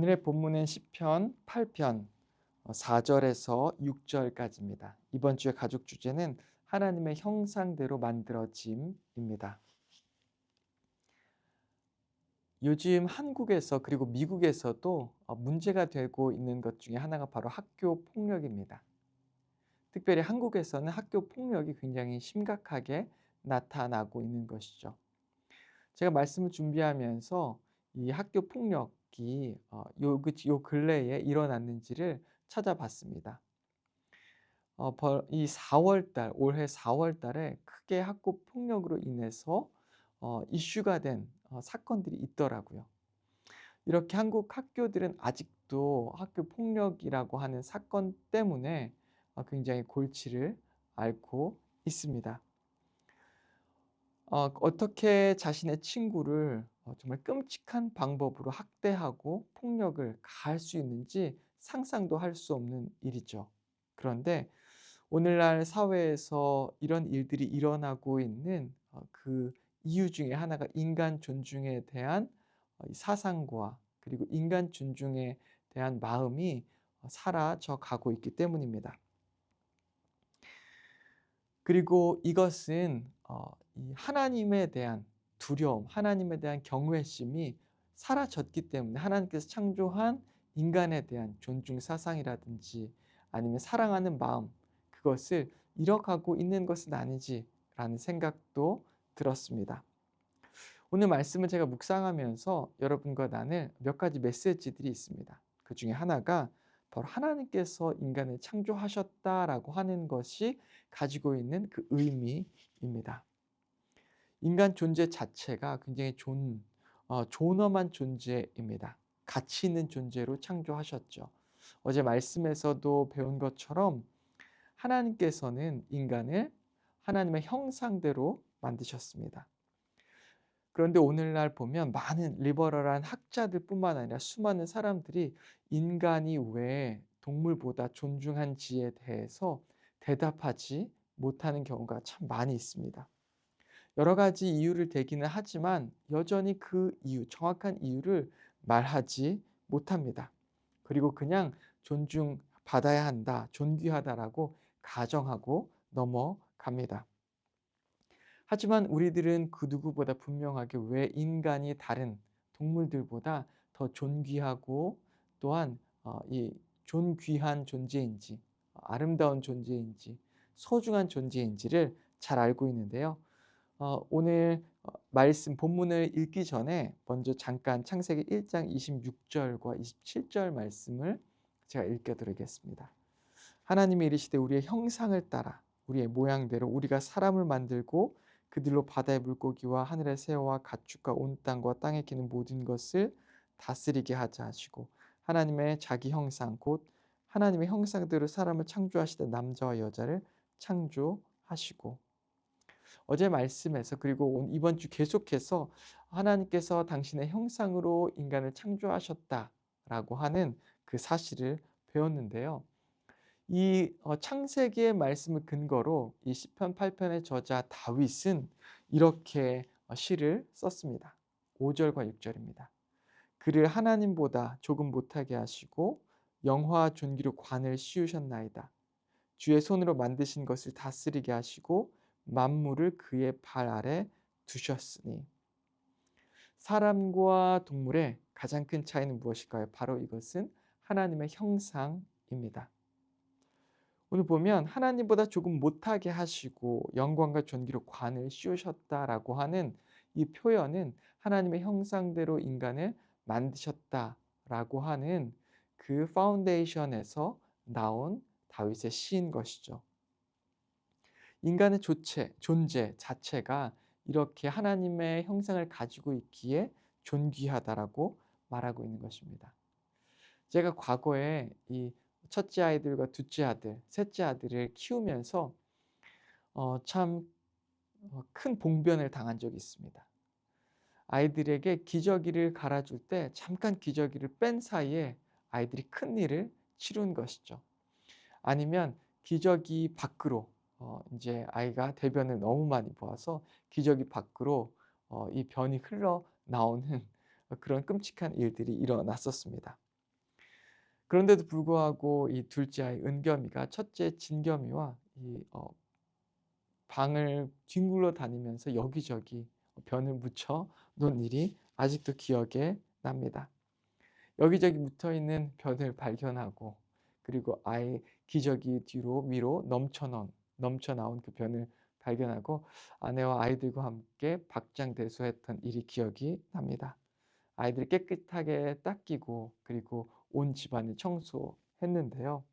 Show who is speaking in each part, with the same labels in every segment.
Speaker 1: 오늘의 본문은 시편 8편 4절에서 6절까지입니다. 이번 주의 가족 주제는 하나님의 형상대로 만들어짐입니다. 요즘 한국에서 그리고 미국에서도 문제가 되고 있는 것 중에 하나가 바로 학교 폭력입니다. 특별히 한국에서는 학교 폭력이 굉장히 심각하게 나타나고 있는 것이죠. 제가 말씀을 준비하면서 이 학교 폭력이 요 근래에 일어났는지를 찾아봤습니다. 이 4월 달, 올해 4월 달에 크게 학교 폭력으로 인해서 이슈가 된 사건들이 있더라고요. 이렇게 한국 학교들은 아직도 학교 폭력이라고 하는 사건 때문에 굉장히 골치를 앓고 있습니다. 어떻게 자신의 친구를 정말 끔찍한 방법으로 학대하고 폭력을 가할 수 있는지 상상도 할 수 없는 일이죠. 그런데 오늘날 사회에서 이런 일들이 일어나고 있는 그 이유 중에 하나가 인간 존중에 대한 이 사상과 그리고 인간 존중에 대한 마음이 사라져 가고 있기 때문입니다. 그리고 이것은 이 하나님에 대한 두려움, 하나님에 대한 경외심이 사라졌기 때문에 하나님께서 창조한 인간에 대한 존중 사상이라든지 아니면 사랑하는 마음, 그것을 잃어가고 있는 것은 아니지라는 생각도 들었습니다. 오늘 말씀을 제가 묵상하면서 여러분과 나눌 몇 가지 메시지들이 있습니다. 그 중에 하나가 바로 하나님께서 인간을 창조하셨다라고 하는 것이 가지고 있는 그 의미입니다. 인간 존재 자체가 굉장히 존엄한 존재입니다. 가치 있는 존재로 창조하셨죠. 어제 말씀에서도 배운 것처럼 하나님께서는 인간을 하나님의 형상대로 만드셨습니다. 그런데 오늘날 보면 많은 리버럴한 학자들뿐만 아니라 수많은 사람들이 인간이 왜 동물보다 존중한지에 대해서 대답하지 못하는 경우가 참 많이 있습니다. 여러 가지 이유를 대기는 하지만 여전히 그 이유, 정확한 이유를 말하지 못합니다. 그리고 그냥 존중받아야 한다, 존귀하다라고 가정하고 넘어갑니다. 하지만 우리들은 그 누구보다 분명하게 왜 인간이 다른 동물들보다 더 존귀하고 또한 이 존귀한 존재인지, 아름다운 존재인지, 소중한 존재인지를 잘 알고 있는데요. 오늘 말씀 본문을 읽기 전에 먼저 잠깐 창세기 1장 26절과 27절 말씀을 제가 읽어 드리겠습니다. 하나님이 이르시되 우리의 형상을 따라 우리의 모양대로 우리가 사람을 만들고 그들로 바다의 물고기와 하늘의 새와 가축과 온 땅과 땅에 기는 모든 것을 다스리게 하자 하시고 하나님의 자기 형상 곧 하나님의 형상대로 사람을 창조하시되 남자와 여자를 창조하시고 어제 말씀에서 그리고 이번 주 계속해서 하나님께서 당신의 형상으로 인간을 창조하셨다라고 하는 그 사실을 배웠는데요. 이 창세기의 말씀을 근거로 이 시편 8편의 저자 다윗은 이렇게 시를 썼습니다. 5절과 6절입니다. 그를 하나님보다 조금 못하게 하시고 영화와 존귀로 관을 씌우셨나이다. 주의 손으로 만드신 것을 다스리게 하시고 만물을 그의 발 아래 두셨으니. 사람과 동물의 가장 큰 차이는 무엇일까요? 바로 이것은 하나님의 형상입니다. 오늘 보면 하나님보다 조금 못하게 하시고 영광과 존귀로 관을 씌우셨다라고 하는 이 표현은 하나님의 형상대로 인간을 만드셨다라고 하는 그 파운데이션에서 나온 다윗의 시인 것이죠. 인간의 존재 자체가 이렇게 하나님의 형상을 가지고 있기에 존귀하다라고 말하고 있는 것입니다. 제가 과거에 이 첫째 아이들과 둘째 아들, 셋째 아들을 키우면서 참 큰 봉변을 당한 적이 있습니다. 아이들에게 기저귀를 갈아줄 때 잠깐 기저귀를 뺀 사이에 아이들이 큰일을 치룬 것이죠. 아니면 기저귀 밖으로 인제 아이가 대변을 너무 많이 보아서 기저귀 밖으로 이 변이 흘러나오는 그런 끔찍한 일들이 일어났었습니다. 그런데도 불구하고 이 둘째 아이 은겸이가 첫째 진겸이와 방을 뒹굴러 다니면서 여기저기 변을 묻혀 놓은 일이 아직도 기억에 납니다. 여기저기 묻어 있는 변을 발견하고, 그리고 아이 기저귀 뒤로 위로 넘쳐 나온 그 변을 발견하고 아내와 아이들과 함께 박장대소했던 일이 기억이 납니다. 아이들이 깨끗하게 닦이고 그리고 온 집안을 청소했는데요.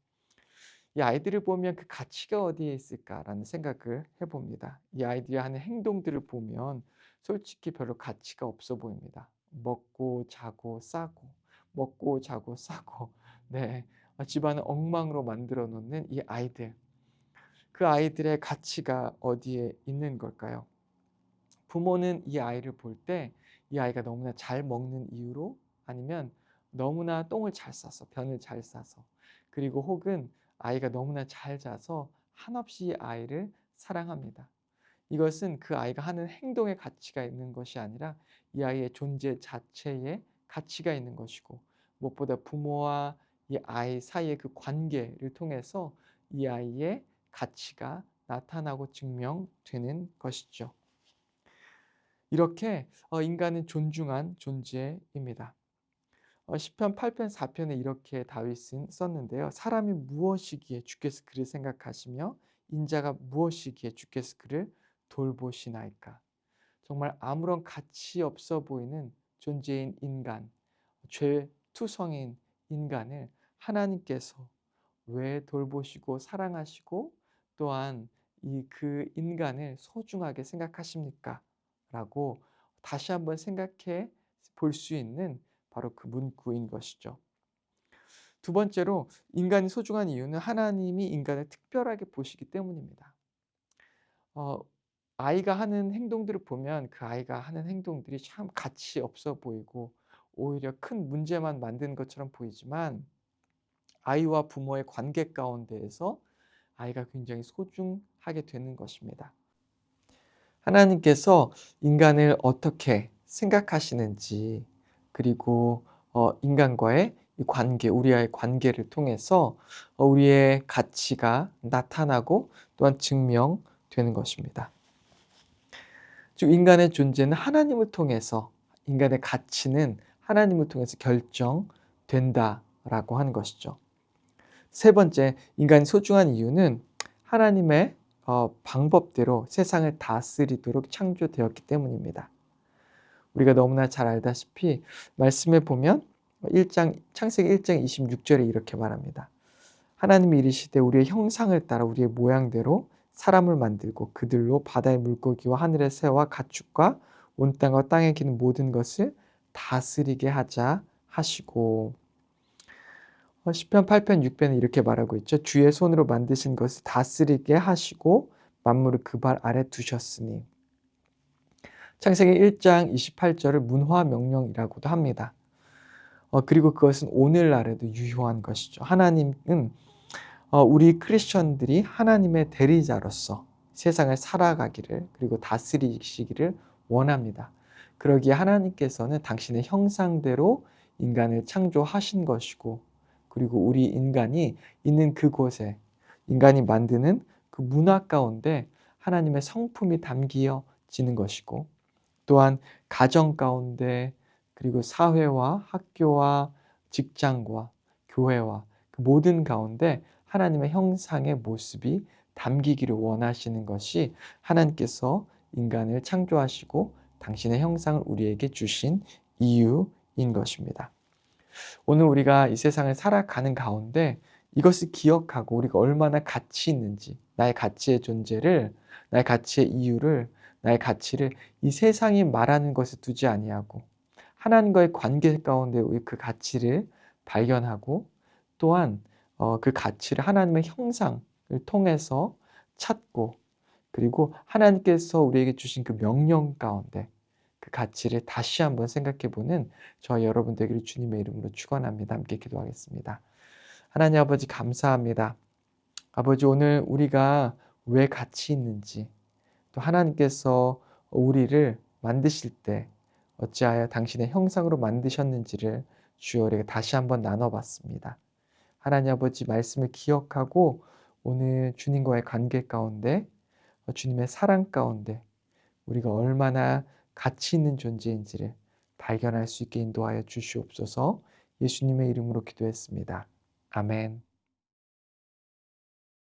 Speaker 1: 이 아이들을 보면 그 가치가 어디에 있을까라는 생각을 해봅니다. 이 아이들이 하는 행동들을 보면 솔직히 별로 가치가 없어 보입니다. 먹고 자고 싸고, 먹고 자고 싸고, 네, 집안을 엉망으로 만들어 놓는 이 아이들. 그 아이들의 가치가 어디에 있는 걸까요? 부모는 이 아이를 볼 때 이 아이가 너무나 잘 먹는 이유로, 아니면 너무나 똥을 잘 싸서, 변을 잘 싸서, 그리고 혹은 아이가 너무나 잘 자서 한없이 아이를 사랑합니다. 이것은 그 아이가 하는 행동에 가치가 있는 것이 아니라 이 아이의 존재 자체에 가치가 있는 것이고, 무엇보다 부모와 이 아이 사이의 그 관계를 통해서 이 아이의 가치가 나타나고 증명되는 것이죠. 이렇게 인간은 존중한 존재입니다. 시편 8편 4편에 이렇게 다윗은 썼는데요. 사람이 무엇이기에 주께서 그를 생각하시며 인자가 무엇이기에 주께서 그를 돌보시나이까. 정말 아무런 가치 없어 보이는 존재인 인간, 죄투성인 인간을 하나님께서 왜 돌보시고 사랑하시고 또한 그 인간을 소중하게 생각하십니까? 라고 다시 한번 생각해 볼 수 있는 바로 그 문구인 것이죠. 두 번째로 인간이 소중한 이유는 하나님이 인간을 특별하게 보시기 때문입니다. 어, 아이가 하는 행동들을 보면 그 아이가 하는 행동들이 참 가치 없어 보이고 오히려 큰 문제만 만드는 것처럼 보이지만, 아이와 부모의 관계 가운데에서 아이가 굉장히 소중하게 되는 것입니다. 하나님께서 인간을 어떻게 생각하시는지, 그리고 인간과의 이 관계, 우리와의 관계를 통해서 우리의 가치가 나타나고 또한 증명되는 것입니다. 즉 인간의 존재는 하나님을 통해서, 인간의 가치는 하나님을 통해서 결정된다라고 하는 것이죠. 세 번째, 인간이 소중한 이유는 하나님의 방법대로 세상을 다스리도록 창조되었기 때문입니다. 우리가 너무나 잘 알다시피 말씀에 보면 창세기 1장 26절에 이렇게 말합니다. 하나님이 이르시되 우리의 형상을 따라 우리의 모양대로 사람을 만들고 그들로 바다의 물고기와 하늘의 새와 가축과 온 땅과 땅에 기는 모든 것을 다스리게 하자 하시고, 시편 8편 6편에 이렇게 말하고 있죠. 주의 손으로 만드신 것을 다스리게 하시고 만물을 그 발 아래 두셨으니. 창세기 1장 28절을 문화명령이라고도 합니다. 그리고 그것은 오늘날에도 유효한 것이죠. 하나님은 우리 크리스천들이 하나님의 대리자로서 세상을 살아가기를, 그리고 다스리시기를 원합니다. 그러기에 하나님께서는 당신의 형상대로 인간을 창조하신 것이고, 그리고 우리 인간이 있는 그곳에, 인간이 만드는 그 문화 가운데 하나님의 성품이 담겨지는 것이고, 또한 가정 가운데, 그리고 사회와 학교와 직장과 교회와 그 모든 가운데 하나님의 형상의 모습이 담기기를 원하시는 것이 하나님께서 인간을 창조하시고 당신의 형상을 우리에게 주신 이유인 것입니다. 오늘 우리가 이 세상을 살아가는 가운데 이것을 기억하고 우리가 얼마나 가치 있는지, 나의 가치의 존재를, 나의 가치의 이유를, 나의 가치를 이 세상이 말하는 것에 두지 아니하고 하나님과의 관계 가운데 그 가치를 발견하고, 또한 그 가치를 하나님의 형상을 통해서 찾고, 그리고 하나님께서 우리에게 주신 그 명령 가운데 그 가치를 다시 한번 생각해 보는 저와 여러분 되기를 주님의 이름으로 축원합니다. 함께 기도하겠습니다. 하나님 아버지 감사합니다. 아버지, 오늘 우리가 왜 가치 있는지, 또 하나님께서 우리를 만드실 때 어찌하여 당신의 형상으로 만드셨는지를 주여 우리가 다시 한번 나눠봤습니다. 하나님 아버지 말씀을 기억하고 오늘 주님과의 관계 가운데 주님의 사랑 가운데 우리가 얼마나 가치 있는 존재인지를 발견할 수 있게 인도하여 주시옵소서. 예수님의 이름으로 기도했습니다. 아멘.